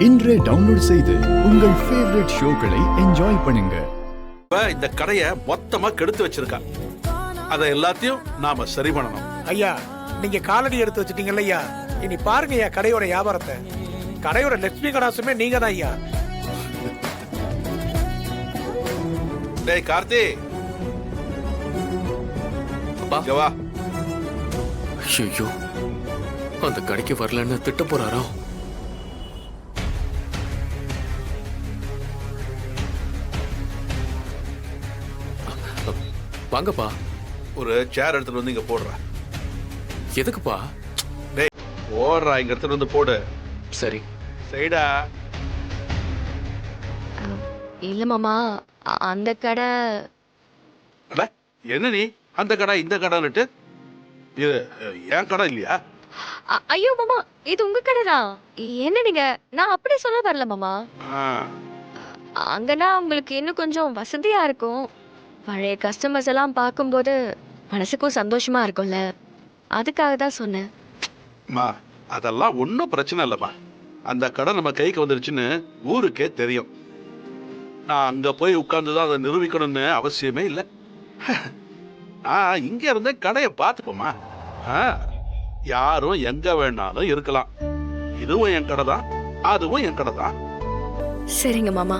இன்றே டவுன்லோட் செய்து உங்கள் ஃபேவரட் ஷோக்களை என்ஜாய் பண்ணுங்க. இந்த கடையை மொத்தமா கெடுத்து வச்சிருக்கா. அதை எல்லாத்தையும் நாம சரி பண்ணணும். ஐயா, நீங்க காலடி எடுத்து வச்சிட்டீங்கல்ல ஐயா, இனி பாருங்க ஐயா கடையோட வியாபாரத்தை. கடையோட லட்சுமி கடாசமே நீங்க தான் ஐயா. டேய் கார்த்தி, இங்க வா. ஐயோ, அந்த கடைக்கு வரலன்னு திட்ட போறாரோ? வாங்கப்பா. ஒரு சேர் எடுத்துட்டு வந்து இங்க போடுறா. எதுக்குப்பா? டேய் போடுறா, இங்க எடுத்துட்டு வந்து போடு. சரி சரிடா. இல்ல மாமா, அந்த கடை. அட, என்ன நீ அந்த கடை இந்த கடைன்னுட்டு? இது என் கடை இல்லையா? ஐயோ மாமா, இது உங்க கடை தான். என்ன நீங்க? நான் அப்படி சொல்ல வரல மாமா. அங்கன்னா உங்களுக்கு இன்னும் கொஞ்சம் வசதியா இருக்கும். பழைய கஸ்டமர்ஸ் எல்லாம் பார்க்கும்போது மனசுக்கும் சந்தோஷமா இருக்கும்ல, அதுக்காக தான் சொன்னேன். மா, அதெல்லாம் ஒன்றும் பிரச்சனை இல்லைம்மா. அந்த கடை நம்ம கைக்கு வந்துருச்சுன்னு ஊருக்கே தெரியும். நான் அங்க போய் உட்கார்ந்து தான் அதை நிரூபிக்கணும்னு அவசியமே இல்லை. நான் இங்க இருந்தே கடையை பார்த்துப்போமா. யாரும் எங்க வேணாலும் இருக்கலாம். இதுவும் என் கடை தான், அதுவும் என் கடை தான். சரிங்க மாமா.